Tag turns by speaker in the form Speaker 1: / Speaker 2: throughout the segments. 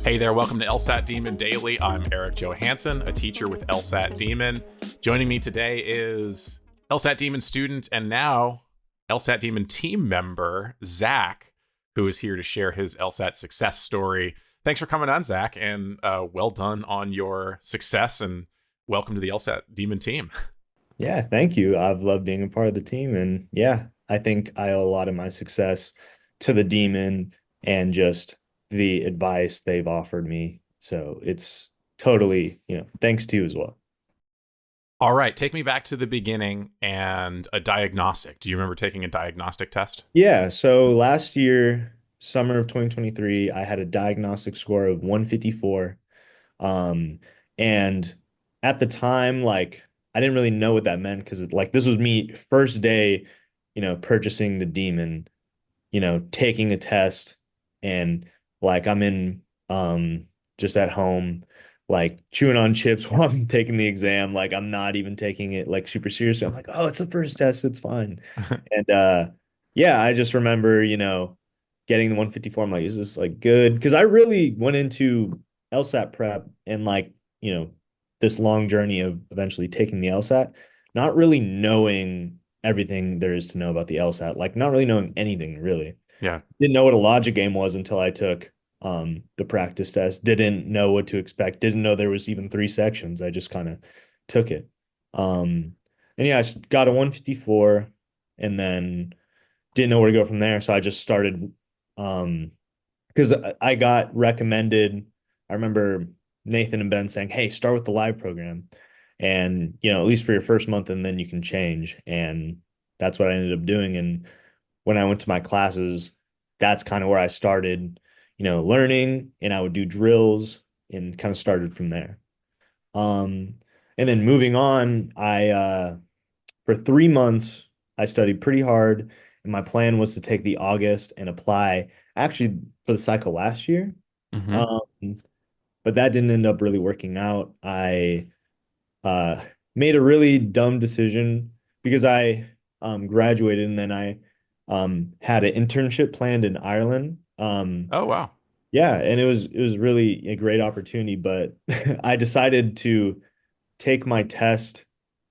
Speaker 1: Hey there, welcome to LSAT Demon Daily. I'm Erik Johansson, a teacher with LSAT Demon. Joining me today is LSAT Demon student and now LSAT Demon team member, Zach, who is here to share his LSAT success story. Thanks for coming on, Zach, and well done on your success, and welcome to the LSAT Demon team.
Speaker 2: Yeah, thank you. I've loved being a part of the team. And yeah, I think I owe a lot of my success to the Demon and just the advice they've offered me. So it's totally, thanks to you as well.
Speaker 1: All right, take me back to the beginning and a diagnostic. Do you remember taking a diagnostic test?
Speaker 2: Yeah, so last year, summer of 2023, I had a diagnostic score of 154. Um, and at the time, like I didn't really know what that meant because like this was me first day, purchasing the Demon, taking a test and like I'm in just at home like chewing on chips while I'm taking the exam. Like I'm not even taking it like super seriously. I'm like, oh, it's the first test, it's fine. And yeah, I just remember, getting the 154. I'm like, is this like good? Because I really went into LSAT prep and like, this long journey of eventually taking the LSAT, not really knowing everything there is to know about the LSAT, like not really knowing anything really.
Speaker 1: Yeah.
Speaker 2: Didn't know what a logic game was until I took the practice test. Didn't know what to expect. Didn't know there was even three sections. I just kind of took it. And yeah, I got a 154 and then didn't know where to go from there. So I just started because I got recommended. I remember Nathan and Ben saying, "Hey, start with the live program, and at least for your first month, and then you can change." And that's what I ended up doing. And when I went to my classes, that's kind of where I started, learning, and I would do drills and kind of started from there. Um, and then moving on, I for 3 months I studied pretty hard, and my plan was to take the August and apply actually for the cycle last year.
Speaker 1: Mm-hmm.
Speaker 2: Um, but that didn't end up really working out. I uh, made a really dumb decision because I graduated and then I had an internship planned in Ireland.
Speaker 1: Oh, wow.
Speaker 2: Yeah, and it was really a great opportunity, but I decided to take my test.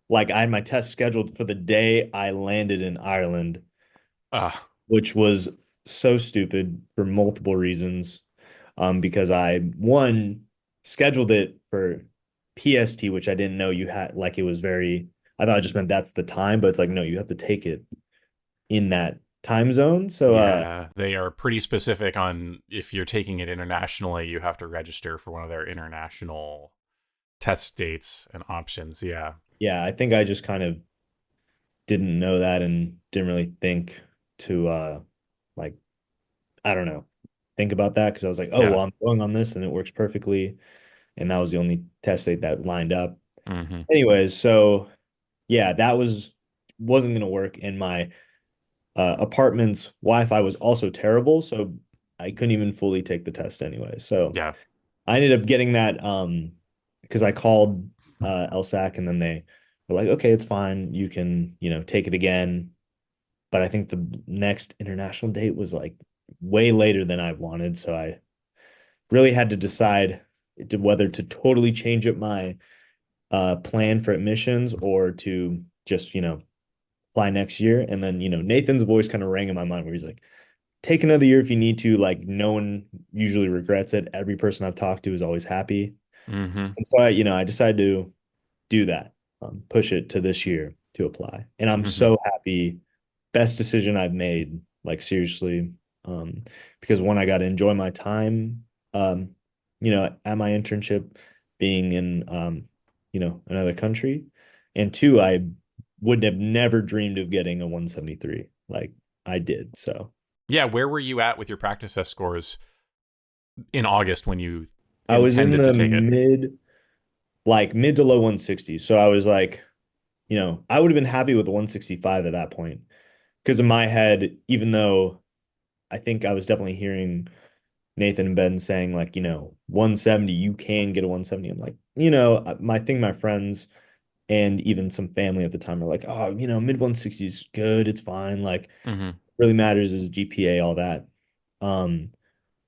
Speaker 2: Like I had my test scheduled for the day I landed in Ireland,
Speaker 1: Uh,
Speaker 2: which was so stupid for multiple reasons. Because I one scheduled it for PST, which I didn't know you had. Like it was very. I thought it just meant that's the time, but it's like no, you have to take it in that time zone. So
Speaker 1: Yeah, they are pretty specific on if you're taking it internationally, you have to register for one of their international test dates and options. Yeah.
Speaker 2: yeah, I think I just kind of didn't know that and didn't really think to like I don't know, think about that because I was like, oh,
Speaker 1: Yeah.
Speaker 2: well, I'm going on this and it works perfectly. And that was the only test date that lined up.
Speaker 1: Hmm.
Speaker 2: Anyways, so yeah, that wasn't gonna work. And my apartment's Wi-Fi was also terrible, so I couldn't even fully take the test anyway. So
Speaker 1: Yeah.
Speaker 2: I ended up getting that because I called LSAC and then they were like, okay, it's fine. You can, take it again. But I think the next international date was like way later than I wanted. So I really had to decide whether to totally change up my plan for admissions or to just, apply next year. And then, Nathan's voice kind of rang in my mind where he's like, take another year if you need to. Like, no one usually regrets it. Every person I've talked to is always happy.
Speaker 1: Hmm.
Speaker 2: And so I decided to do that, push it to this year to apply. And I'm
Speaker 1: Hmm.
Speaker 2: so happy. Best decision I've made, like seriously. Because one, I got to enjoy my time, at my internship being in, another country. And two, I would have never dreamed of getting a 173 like I did. So
Speaker 1: Yeah. Where were you at with your practice test scores in August when you
Speaker 2: I was in
Speaker 1: intended to
Speaker 2: the
Speaker 1: take it?
Speaker 2: mid to low 160s. So I was like, I would have been happy with 165 at that point. Because in my head, even though I think I was definitely hearing Nathan and Ben saying, like, 170, you can get a 170. I'm like, my friends and even some family at the time are like, oh, mid 160s is good. It's fine. Like,
Speaker 1: Hmm.
Speaker 2: really matters is GPA, all that. Um,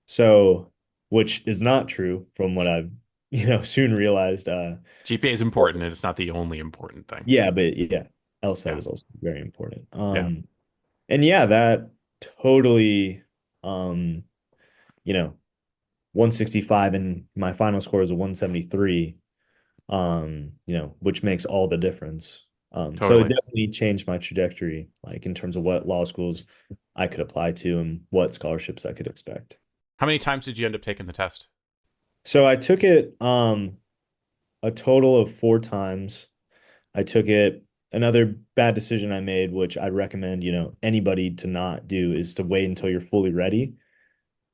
Speaker 2: so which is not true from what I've, soon realized.
Speaker 1: GPA is important, and it's not the only important thing.
Speaker 2: Yeah, but yeah, LSAT
Speaker 1: Yeah.
Speaker 2: is also very important.
Speaker 1: Yeah.
Speaker 2: And yeah, that totally, um, you know, 165 and my final score is a 173, which makes all the difference. So it
Speaker 1: Totally.
Speaker 2: definitely changed my trajectory, like in terms of what law schools I could apply to and what scholarships I could expect.
Speaker 1: How many times did you end up taking the test?
Speaker 2: So I took it a total of 4 times. I took it. Another bad decision I made, which I'd recommend, anybody to not do, is to wait until you're fully ready.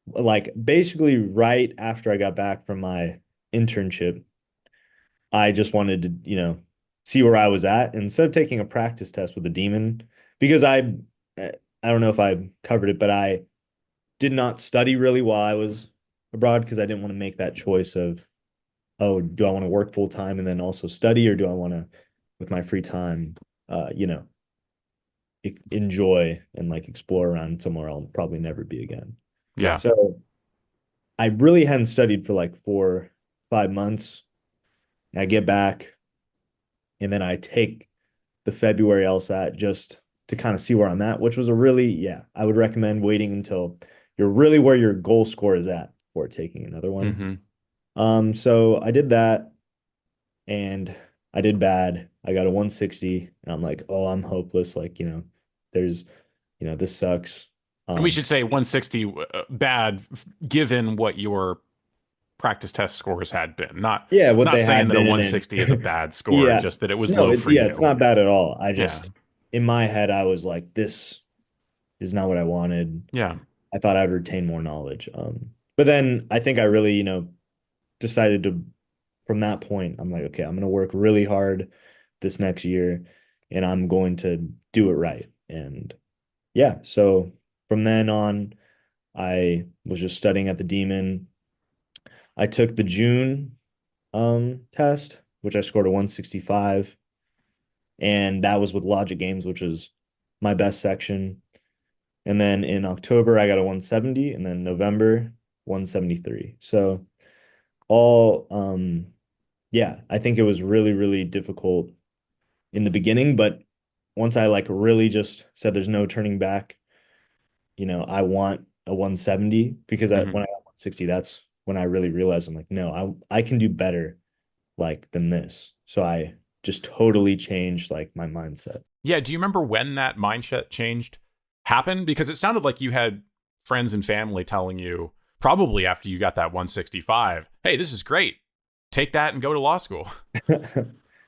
Speaker 2: Like basically right after I got back from my internship, I just wanted to, see where I was at. And instead of taking a practice test with a demon, because I don't know if I covered it, but I did not study really while I was abroad because I didn't want to make that choice of, oh, do I want to work full time and then also study, or do I want to, with my free time, uh, you know, enjoy and like explore around somewhere I'll probably never be again.
Speaker 1: Yeah.
Speaker 2: So I really hadn't studied for like 4, 5 months. I get back and then I take the February LSAT just to kind of see where I'm at, which was a really, yeah, I would recommend waiting until you're really where your goal score is at before taking another one.
Speaker 1: Hmm.
Speaker 2: So I did that and I did bad. I got a 160 and I'm like, oh, I'm hopeless. Like, there's, this sucks.
Speaker 1: And we
Speaker 2: Um,
Speaker 1: should say 160 bad given what your practice test scores had been. Not
Speaker 2: yeah, what
Speaker 1: not
Speaker 2: they
Speaker 1: saying
Speaker 2: had
Speaker 1: that a
Speaker 2: been
Speaker 1: 160 is a
Speaker 2: and
Speaker 1: bad score,
Speaker 2: yeah,
Speaker 1: just that it was
Speaker 2: no,
Speaker 1: low for
Speaker 2: yeah, it's
Speaker 1: you.
Speaker 2: not bad at all. I
Speaker 1: Yeah.
Speaker 2: just, in my head, I was like, this is not what I wanted.
Speaker 1: Yeah.
Speaker 2: I thought I'd retain more knowledge. But then I think I really, decided to, from that point, I'm like, okay, I'm going to work really hard this next year and I'm going to do it right. And yeah, so from then on, I was just studying at the Demon. I took the June test, which I scored a 165, and that was with logic games, which is my best section. And then in October, I got a 170, and then November, 173. So all yeah, I think it was really, really difficult in the beginning, but once I like really just said there's no turning back, I want a 170 because
Speaker 1: Hmm.
Speaker 2: when I got 160, that's when I really realized I'm like, no, I can do better like than this. So I just totally changed like my mindset.
Speaker 1: Yeah. Do you remember when that mindset changed happened? Because it sounded like you had friends and family telling you, probably after you got that 165, hey, this is great. Take that and go to law school.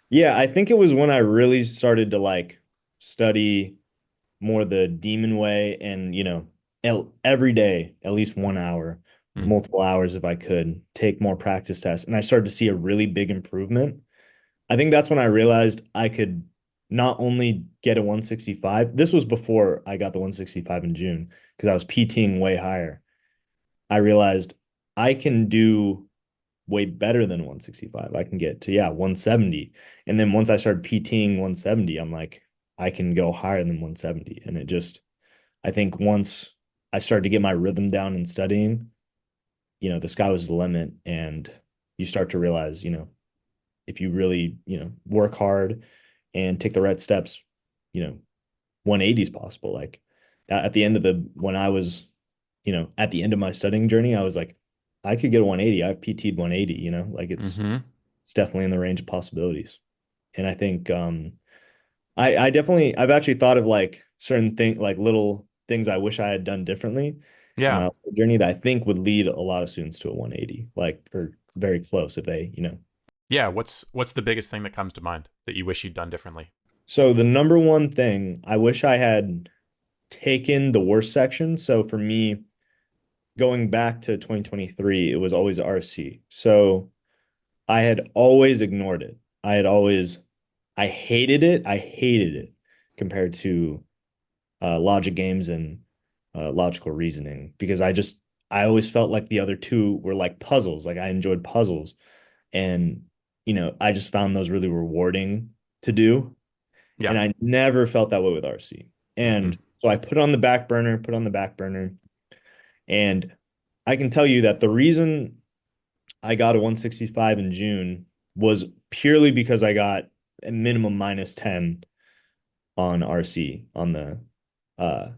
Speaker 2: Yeah, I think it was when I really started to like study more the demon way and, every day, at least 1 hour,
Speaker 1: Mm.
Speaker 2: multiple hours if I could, take more practice tests. And I started to see a really big improvement. I think that's when I realized I could not only get a 165, this was before I got the 165 in June because I was PTing way higher. I realized I can do way better than 165. I can get to, yeah, 170. And then once I started PTing 170, I'm like, I can go higher than 170. And it just, I think once I started to get my rhythm down in studying, the sky was the limit. And you start to realize, if you really, work hard and take the right steps, 180 is possible. Like at the end of when I was, at the end of my studying journey, I was like, I could get a 180. I've PT'd 180, like
Speaker 1: Hmm.
Speaker 2: it's definitely in the range of possibilities. And I think I definitely I've actually thought of like certain things like little things I wish I had done differently in my
Speaker 1: Yeah.
Speaker 2: journey that I think would lead a lot of students to a 180, like or very close if they,
Speaker 1: Yeah. What's the biggest thing that comes to mind that you wish you'd done differently?
Speaker 2: So the number one thing I wish I had taken the worst section. So for me, going back to 2023, it was always RC. So I had always ignored it. I hated it. I hated it compared to logic games and logical reasoning because I always felt like the other two were like puzzles. Like I enjoyed puzzles. And, I just found those really rewarding to do.
Speaker 1: Yeah.
Speaker 2: And I never felt that way with RC.
Speaker 1: Hmm.
Speaker 2: And so I put it on the back burner, and I can tell you that the reason I got a 165 in June was purely because I got a minimum minus 10 on RC on the uh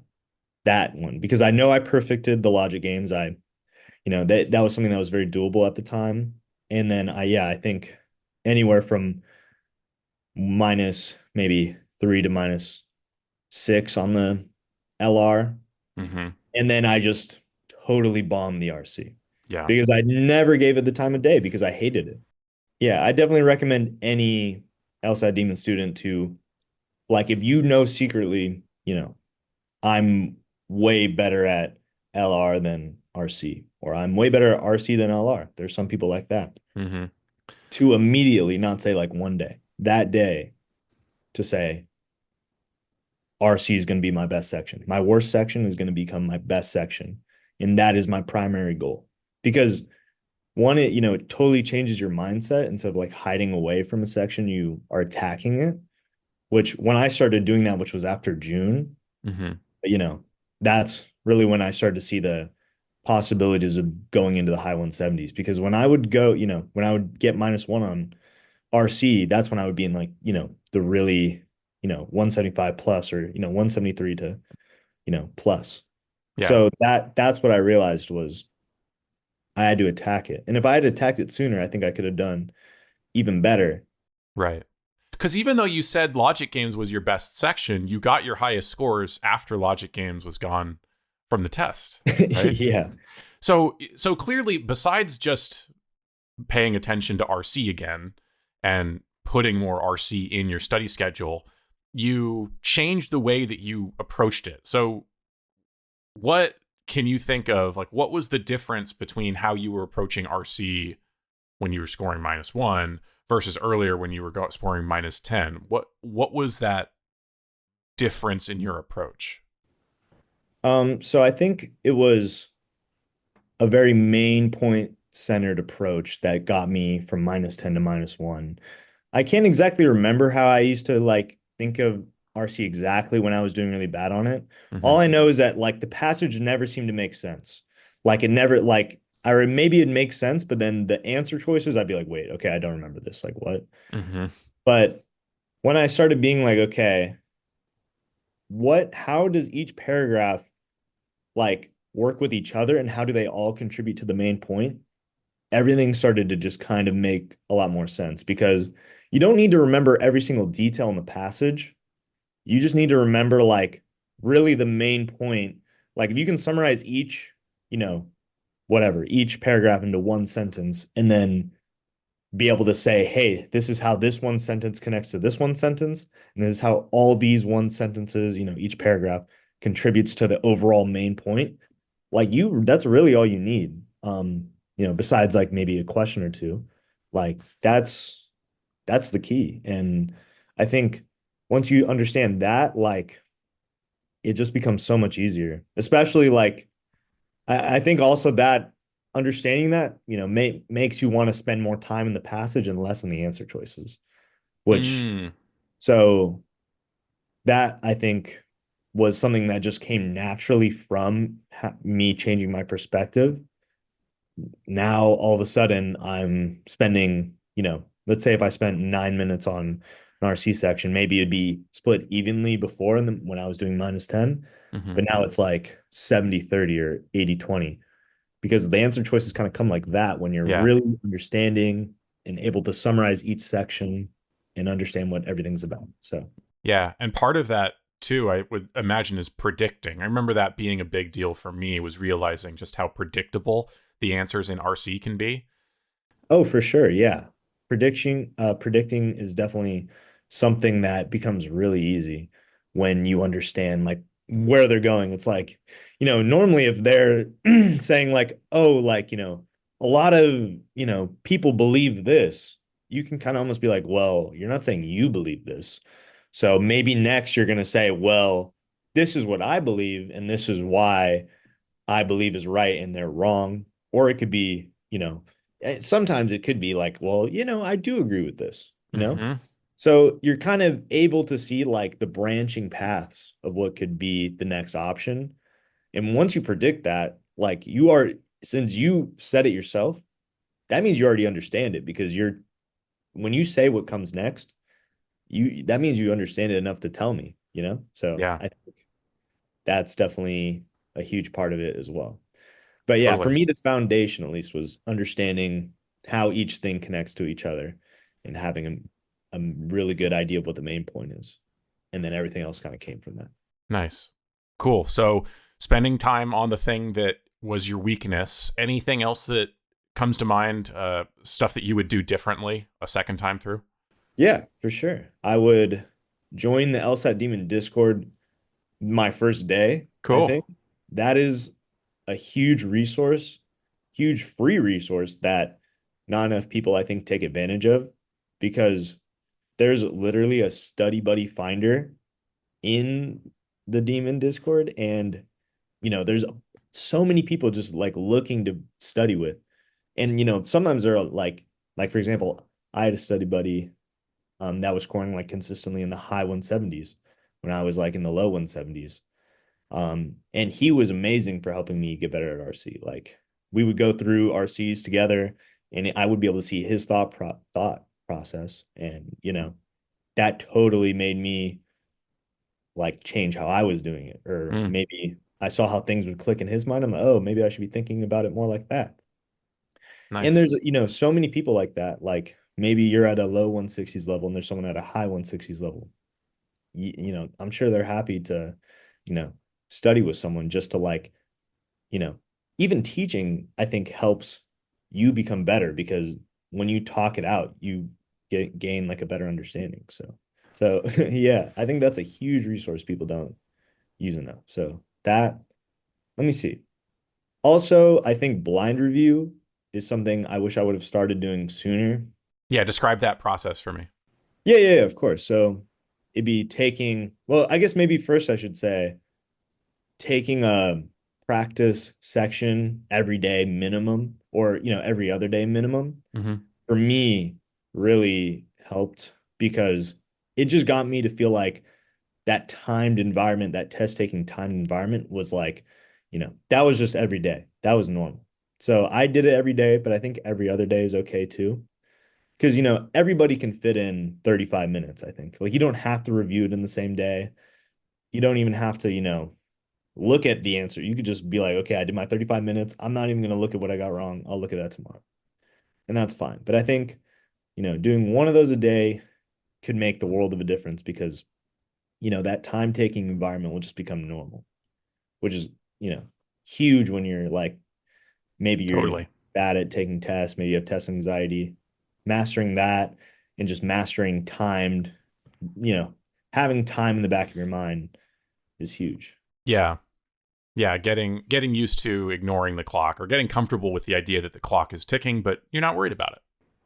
Speaker 2: that one because I know I perfected the logic games. That was something that was very doable at the time. And then I think anywhere from minus maybe 3 to minus 6 on the LR.
Speaker 1: Mm-hmm.
Speaker 2: And then I just totally bombed the RC
Speaker 1: Yeah.
Speaker 2: because I never gave it the time of day because I hated it. Yeah, I definitely recommend any LSAT Demon student to, like, if you know secretly, I'm way better at LR than RC, or I'm way better at RC than LR. There's some people like that.
Speaker 1: Mm-hmm.
Speaker 2: To immediately not say like one day, that day, to say RC is going to be my best section. My worst section is going to become my best section. And that is my primary goal. Because one, it totally changes your mindset. Instead of like hiding away from a section, you are attacking it, which when I started doing that, which was after June,
Speaker 1: Mm-hmm.
Speaker 2: you know, that's really when I started to see the possibilities of going into the high 170s. Because when I would go, when I would get minus one on RC, that's when I would be in like, the really, 175 plus, or, 173 to, plus.
Speaker 1: Yeah.
Speaker 2: So that's what I realized was I had to attack it. And if I had attacked it sooner, I think I could have done even better.
Speaker 1: Right. Because even though you said logic games was your best section, you got your highest scores after logic games was gone from the test, right?
Speaker 2: Yeah.
Speaker 1: So clearly, besides just paying attention to RC again and putting more RC in your study schedule, you changed the way that you approached it. So what can you think of, like, what was the difference between how you were approaching RC when you were scoring minus one versus earlier when you were scoring minus 10? What was that difference in your approach?
Speaker 2: So I think it was a very main point centered approach that got me from minus 10 to minus one. I can't exactly remember how I used to like think of RC exactly when I was doing really bad on it.
Speaker 1: Mm-hmm.
Speaker 2: All I know is that like the passage never seemed to make sense. Like it never like maybe it makes sense, but then the answer choices, I'd be like, wait, okay, I don't remember this. Like what?
Speaker 1: Mm-hmm.
Speaker 2: But when I started being like, okay, how does each paragraph like work with each other and how do they all contribute to the main point? Everything started to just kind of make a lot more sense because you don't need to remember every single detail in the passage. You just need to remember like really the main point. Like if you can summarize each, whatever, each paragraph into one sentence and then be able to say, hey, this is how this one sentence connects to this one sentence, and this is how all these one sentences, each paragraph contributes to the overall main point. That's really all you need. Besides like maybe a question or two. Like that's the key. And I think once you understand that, like it just becomes so much easier. Especially like I think also that understanding that, makes you want to spend more time in the passage and less in the answer choices, which
Speaker 1: Mm.
Speaker 2: so that I think was something that just came naturally from me changing my perspective. Now all of a sudden I'm spending, let's say if I spent 9 minutes on an RC section, maybe it'd be split evenly before and then when I was doing minus 10,
Speaker 1: Mm-hmm.
Speaker 2: but now it's like 70-30 or 80-20 because the answer choices kind of come like that when you're
Speaker 1: Yeah.
Speaker 2: really understanding and able to summarize each section and understand what everything's about. So,
Speaker 1: Yeah. And part of that too, I would imagine, is predicting. I remember that being a big deal for me, was realizing just how predictable the answers in RC can be.
Speaker 2: oh, for sure. Yeah. Predicting is definitely something that becomes really easy when you understand like where they're going. It's like, normally if they're saying like, oh, like, a lot of, people believe this, you can kind of almost be like, well, you're not saying you believe this. So maybe next you're going to say, well, this is what I believe, and this is why I believe is right and they're wrong. Or it could be, sometimes it could be like, well, I do agree with this.
Speaker 1: Mm-hmm.
Speaker 2: So you're kind of able to see like the branching paths of what could be the next option. And once you predict that, like you are since you said it yourself, that means you already understand it because when you say what comes next, that means you understand it enough to tell me, you know? So
Speaker 1: Yeah,
Speaker 2: I think that's definitely a huge part of it as well. But yeah, for
Speaker 1: totally.
Speaker 2: me, the foundation at least was understanding how each thing connects to each other and having a really good idea of what the main point is. And then everything else kind of came from that.
Speaker 1: Nice. Cool. So spending time on the thing that was your weakness, anything else that comes to mind, stuff that you would do differently a second time through?
Speaker 2: Yeah, for sure. I would join the LSAT Demon Discord my first day, I
Speaker 1: Cool.
Speaker 2: think. That is a huge resource, huge free resource that not enough people, I think, take advantage of because there's literally a study buddy finder in the Demon Discord. And, there's so many people just like looking to study with. And, sometimes they're like, for example, I had a study buddy that was scoring like consistently in the high 170s when I was like in the low 170s. And he was amazing for helping me get better at RC. Like we would go through RCs together and I would be able to see his thought process. And, that totally made me like change how I was doing it. Or
Speaker 1: Mm,
Speaker 2: maybe I saw how things would click in his mind. I'm like, oh, maybe I should be thinking about it more like that. And
Speaker 1: nice.
Speaker 2: there's, so many people like that. Like maybe you're at a low 160s level and there's someone at a high 160s level. I'm sure they're happy to, you know, study with someone just to like, you know, even teaching, I think helps you become better because when you talk it out, you gain like a better understanding. So yeah, I think that's a huge resource people don't use enough. So that, let me see. Also, I think blind review is something I wish I would have started doing sooner.
Speaker 1: Yeah, describe that process for me.
Speaker 2: Yeah, of course. So it'd be well, I guess maybe first I should say taking a practice section every day minimum or, every other day minimum
Speaker 1: Hmm.
Speaker 2: for me really helped because it just got me to feel like that timed environment, that test taking timed environment was like, that was just every day. That was normal. So I did it every day, but I think every other day is okay too. Because, everybody can fit in 35 minutes, I think. Like you don't have to review it in the same day. You don't even have to, look at the answer. You could just be like, okay, I did my 35 minutes. I'm not even going to look at what I got wrong. I'll look at that tomorrow. And that's fine. But I think, doing one of those a day could make the world of a difference because, that time taking environment will just become normal, which is, you know, huge when you're like, maybe you're
Speaker 1: Totally.
Speaker 2: bad at taking tests, maybe you have test anxiety. Mastering that and just mastering timed, you know, having time in the back of your mind is huge.
Speaker 1: Yeah. Yeah, getting used to ignoring the clock or getting comfortable with the idea that the clock is ticking, but you're not worried about it.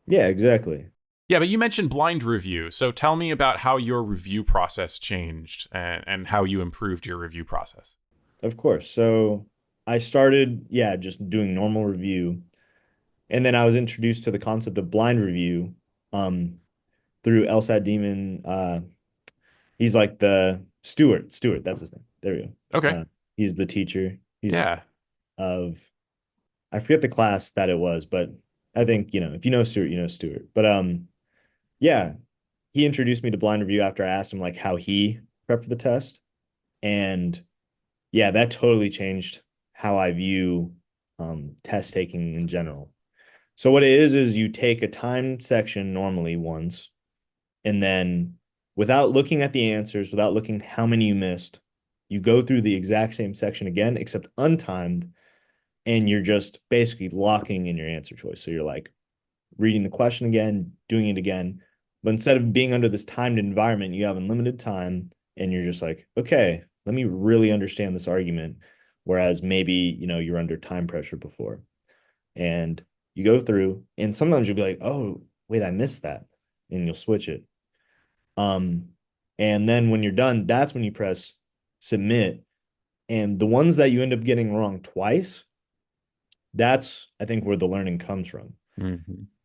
Speaker 2: Yeah, exactly.
Speaker 1: Yeah, but you mentioned blind review. So tell me about how your review process changed and how you improved your review process.
Speaker 2: Of course. So I started, yeah, just doing normal review. And then I was introduced to the concept of blind review um, through LSAT Demon. He's like the Stewart, that's his name. There we go.
Speaker 1: Okay.
Speaker 2: He's the teacher. He's
Speaker 1: Yeah.
Speaker 2: of, I forget the class that it was, but I think, if you know Stewart, you know Stewart. But yeah, he introduced me to blind review after I asked him like how he prepped for the test. And yeah, that totally changed how I view test taking in general. So what it is you take a timed section normally once, and then without looking at the answers, without looking how many you missed, you go through the exact same section again, except untimed, and you're just basically locking in your answer choice. So you're like reading the question again, doing it again. But instead of being under this timed environment, you have unlimited time and you're just like, okay, let me really understand this argument. Whereas maybe, you're under time pressure before. And you go through, and sometimes you'll be like, oh, wait, I missed that. And you'll switch it. Um, and then when you're done, that's when you press submit. And the ones that you end up getting wrong twice, that's I think where the learning comes from,
Speaker 1: Hmm.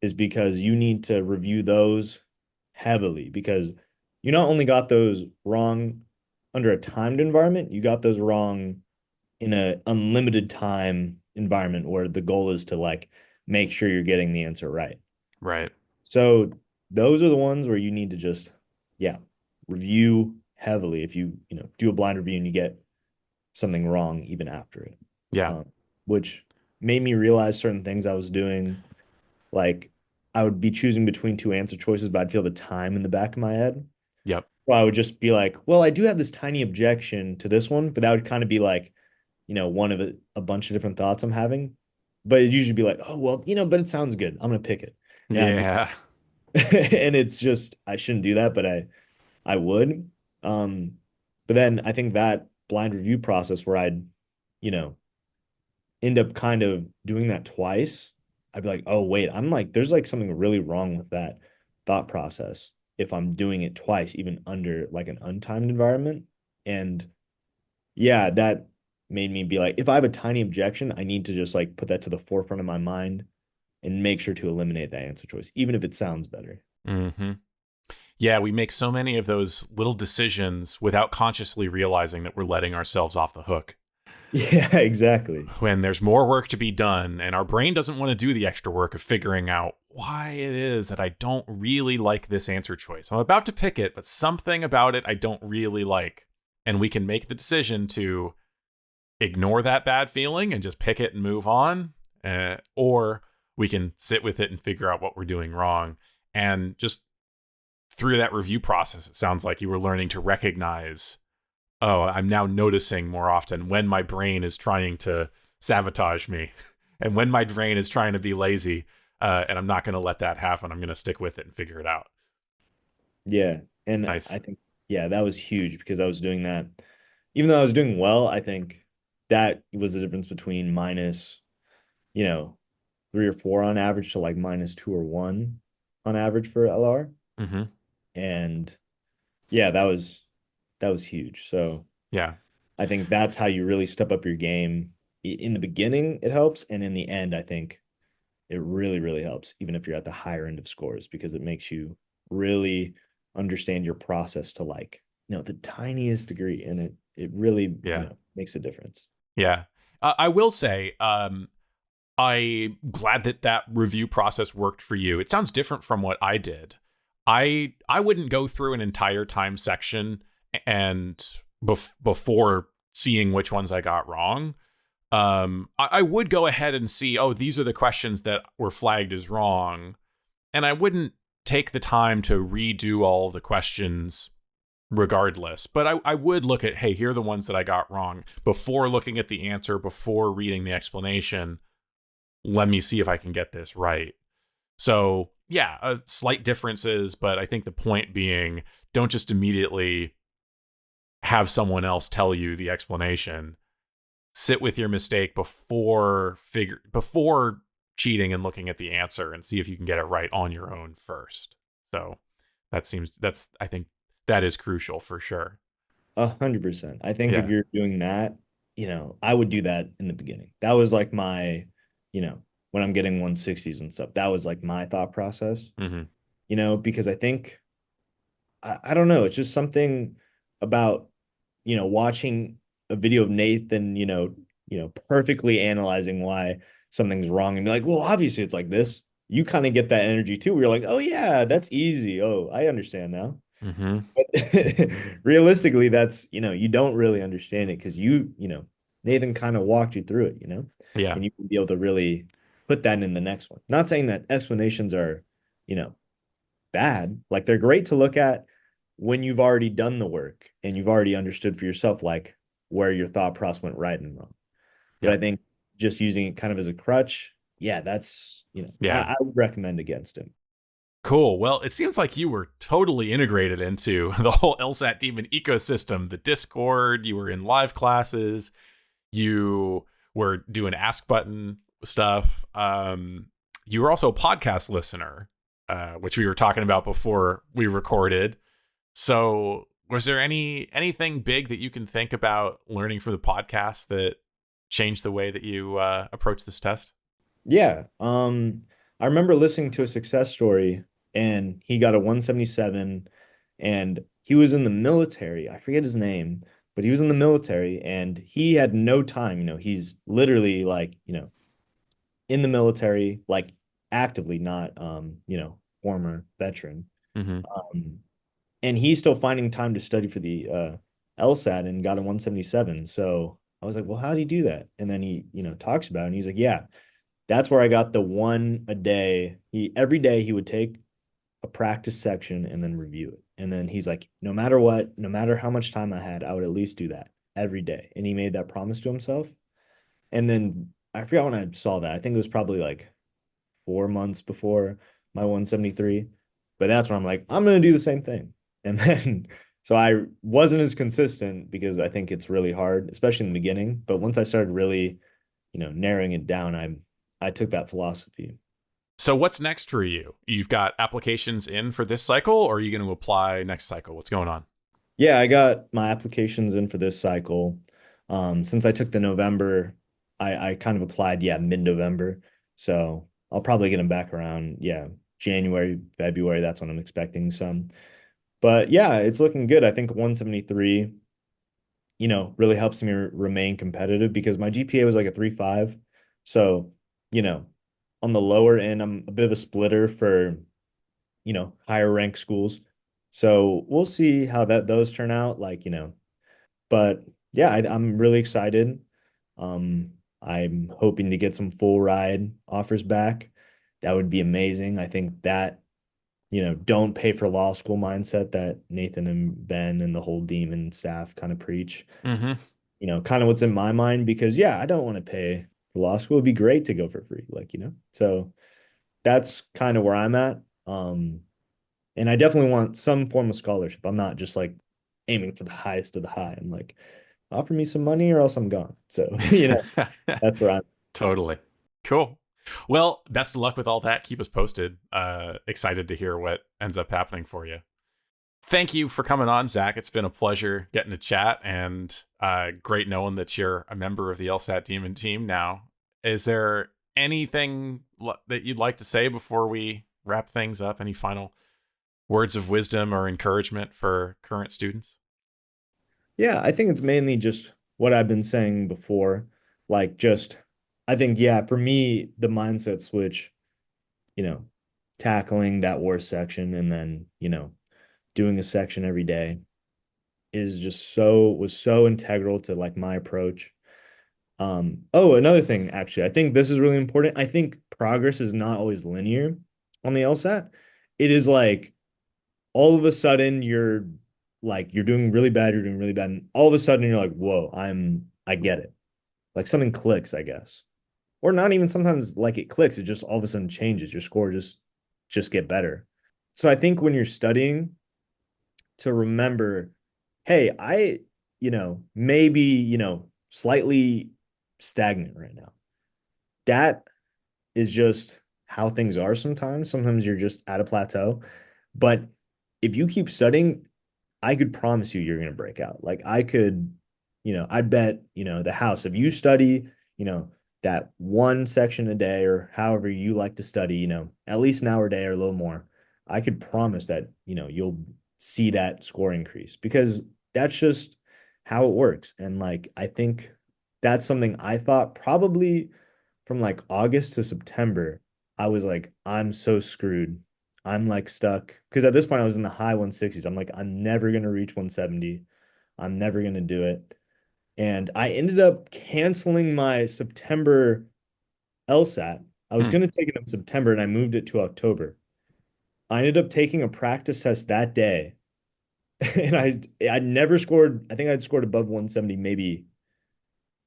Speaker 2: is because you need to review those heavily because you not only got those wrong under a timed environment, you got those wrong in a unlimited time environment where the goal is to like make sure you're getting the answer right.
Speaker 1: Right.
Speaker 2: So those are the ones where you need to just, yeah, review heavily. If you do a blind review and you get something wrong even after it,
Speaker 1: Yeah.
Speaker 2: um, which made me realize certain things I was doing. Like I would be choosing between two answer choices, but I'd feel the time in the back of my head.
Speaker 1: Yep.
Speaker 2: So I would just be like, well, I do have this tiny objection to this one, but that would kind of be like, one of a bunch of different thoughts I'm having. But it'd usually be like, oh, well, but it sounds good. I'm gonna pick it. And
Speaker 1: Yeah.
Speaker 2: and it's just I shouldn't do that, but I would. Um, but then I think that blind review process where I'd, you know, end up kind of doing that twice, I'd be like, oh wait, I'm like, there's like something really wrong with that thought process if I'm doing it twice, even under like an untimed environment. And yeah, that made me be like, if I have a tiny objection, I need to just like put that to the forefront of my mind and make sure to eliminate that answer choice, even if it sounds better.
Speaker 1: Mm-hmm. Yeah, we make so many of those little decisions without consciously realizing that we're letting ourselves off the hook.
Speaker 2: Yeah, exactly.
Speaker 1: When there's more work to be done, and our brain doesn't want to do the extra work of figuring out why it is that I don't really like this answer choice. I'm about to pick it, but something about it I don't really like. And we can make the decision to ignore that bad feeling and just pick it and move on. Or we can sit with it and figure out what we're doing wrong. And just through that review process, it sounds like you were learning to recognize, oh, I'm now noticing more often when my brain is trying to sabotage me and when my brain is trying to be lazy. And I'm not going to let that happen. I'm going to stick with it and figure it out.
Speaker 2: Yeah. And I
Speaker 1: Nice.
Speaker 2: think, yeah, that was huge because I was doing that. Even though I was doing well, I think that was the difference between minus, you know, 3 or 4 on average to like minus 2 or 1 on average for LR.
Speaker 1: Mm-hmm.
Speaker 2: And yeah, that was huge. So
Speaker 1: Yeah.
Speaker 2: I think that's how you really step up your game. In the beginning, it helps. And in the end, I think it really, really helps, even if you're at the higher end of scores, because it makes you really understand your process to like, the tiniest degree. And it really,
Speaker 1: Yeah.
Speaker 2: makes a difference.
Speaker 1: Yeah. I will say, I'm glad that that review process worked for you. It sounds different from what I did. I wouldn't go through an entire time section and before seeing which ones I got wrong. I would go ahead and see, oh, these are the questions that were flagged as wrong, and I wouldn't take the time to redo all the questions regardless. But I would look at, hey, here are the ones that I got wrong before looking at the answer, before reading the explanation. Let me see if I can get this right. So, yeah, slight differences, but I think the point being, don't just immediately have someone else tell you the explanation. Sit with your mistake before cheating and looking at the answer and see if you can get it right on your own first. So, I think that is crucial for sure.
Speaker 2: 100%. I think if
Speaker 1: Yeah.
Speaker 2: you're doing that, I would do that in the beginning. That was like my, when I'm getting 160s and stuff, that was like my thought process,
Speaker 1: Mm-hmm.
Speaker 2: because I think I don't know. It's just something about, watching a video of Nathan, perfectly analyzing why something's wrong and be like, well, obviously it's like this. You kind of get that energy too. Where you're like, oh yeah, that's easy. Oh, I understand now.
Speaker 1: Mm-hmm.
Speaker 2: But realistically, that's, you don't really understand it because Nathan kind of walked you through it,
Speaker 1: Yeah.
Speaker 2: and you can be able to really put that in the next one. Not saying that explanations are, you know, bad. Like they're great to look at when you've already done the work and you've already understood for yourself, like where your thought process went right and wrong. But I
Speaker 1: Yep.
Speaker 2: think just using it kind of as a crutch, yeah, that's,
Speaker 1: Yeah.
Speaker 2: I would recommend against it.
Speaker 1: Cool. Well, it seems like you were totally integrated into the whole LSAT Demon ecosystem, the Discord, you were in live classes, you were doing ask button stuff. You were also a podcast listener, which we were talking about before we recorded. So, was there anything big that you can think about learning from the podcast that changed the way that you approach this test?
Speaker 2: Yeah. I remember listening to a success story and he got a 177 and he was in the military. I forget his name, but he was in the military and he had no time. He's literally like, in the military, like actively, not, former veteran.
Speaker 1: Hmm.
Speaker 2: Um, and he's still finding time to study for the LSAT and got a 177. So I was like, well, how do you do that? And then he, talks about it and he's like, yeah, that's where I got the one a day. Every day he would take a practice section and then review it. And then he's like, no matter what, no matter how much time I had, I would at least do that every day. And he made that promise to himself. And then I forgot when I saw that. I think it was probably like 4 months before my 173. But that's when I'm like, I'm going to do the same thing. And then, so I wasn't as consistent because I think it's really hard, especially in the beginning. But once I started really, narrowing it down, I took that philosophy.
Speaker 1: So what's next for you? You've got applications in for this cycle, or are you going to apply next cycle? What's going on?
Speaker 2: Yeah, I got my applications in for this cycle. Since I took the November, I kind of applied, yeah, mid-November. So I'll probably get them back around, yeah, January, February. That's when I'm expecting some. But yeah, it's looking good. I think 173, really helps me remain competitive because my GPA was like a 3.5. So, you know, on the lower end, I'm a bit of a splitter for, higher rank schools. So we'll see how those turn out. Like, but yeah, I'm really excited. I'm hoping to get some full ride offers back. That would be amazing. I think that, don't pay for law school mindset that Nathan and Ben and the whole Demon staff kind of preach,
Speaker 1: Hmm.
Speaker 2: kind of what's in my mind because yeah, I don't want to pay for law school. It'd be great to go for free, like, So that's kind of where I'm at. And I definitely want some form of scholarship. I'm not just like aiming for the highest of the high. I'm like, offer me some money or else I'm gone. So, that's where I'm.
Speaker 1: Totally. Cool. Well, best of luck with all that. Keep us posted. Excited to hear what ends up happening for you. Thank you for coming on, Zach. It's been a pleasure getting to chat and great knowing that you're a member of the LSAT Demon team now. Is there anything that you'd like to say before we wrap things up? Any final words of wisdom or encouragement for current students?
Speaker 2: Yeah, I think it's mainly just what I've been saying before. Like, just, I think, yeah, for me, the mindset switch, you know, tackling that worst section and then, doing a section every day was so integral to like my approach. Oh, another thing, actually, I think this is really important. I think progress is not always linear on the LSAT. It is like all of a sudden you're doing really bad, you're doing really bad, and all of a sudden you're like, whoa, I get it. Like something clicks, I guess. Or not even sometimes like it clicks, it just all of a sudden changes. Your score just get better. So I think when you're studying to remember, hey, maybe, slightly stagnant right now. That is just how things are sometimes. Sometimes you're just at a plateau. But if you keep studying, I could promise you're going to break out. Like I could, I'd bet, the house, if you study, you know, that one section a day or however you like to study, at least an hour a day or a little more, I could promise that, you'll see that score increase because that's just how it works. And like, I think that's something I thought probably from like August to September, I was like, I'm so screwed. I'm like stuck because at this point I was in the high 160s. I'm like, I'm never gonna reach 170. I'm never gonna do it. And I ended up canceling my September LSAT. I was
Speaker 1: Hmm.
Speaker 2: gonna take it in September and I moved it to October. I ended up taking a practice test that day. And I never scored, I think I'd scored above 170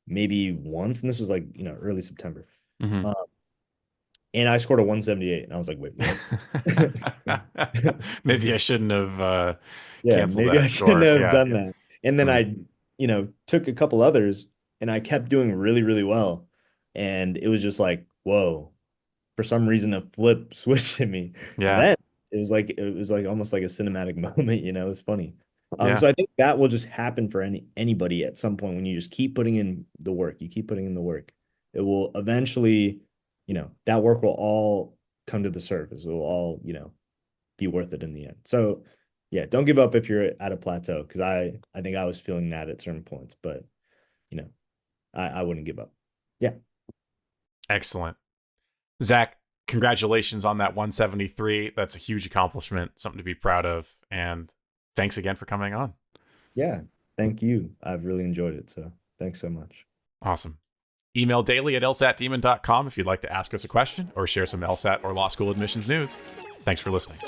Speaker 2: maybe once. And this was like, early September.
Speaker 1: Mm-hmm.
Speaker 2: Um, and I scored a 178. And I was like, wait, what?
Speaker 1: Maybe I shouldn't have
Speaker 2: Yeah,
Speaker 1: canceled
Speaker 2: maybe I
Speaker 1: that
Speaker 2: shouldn't
Speaker 1: score.
Speaker 2: have
Speaker 1: Yeah.
Speaker 2: done that. And then
Speaker 1: Mm.
Speaker 2: I, took a couple others and I kept doing really, really well. And it was just like, whoa, for some reason a flip switched in me. And
Speaker 1: Yeah.
Speaker 2: then it was like almost like a cinematic moment, it was funny.
Speaker 1: Yeah.
Speaker 2: So I think that will just happen for anybody at some point when you just keep putting in the work, you keep putting in the work. It will eventually, that work will all come to the surface. It will all, be worth it in the end. So yeah, don't give up if you're at a plateau, because I think I was feeling that at certain points, but you know, I wouldn't give up. Yeah.
Speaker 1: Excellent. Zach, congratulations on that 173. That's a huge accomplishment, something to be proud of. And thanks again for coming on.
Speaker 2: Yeah. Thank you. I've really enjoyed it. So thanks so much.
Speaker 1: Awesome. Email daily@lsatdemon.com if you'd like to ask us a question or share some LSAT or law school admissions news. Thanks for listening.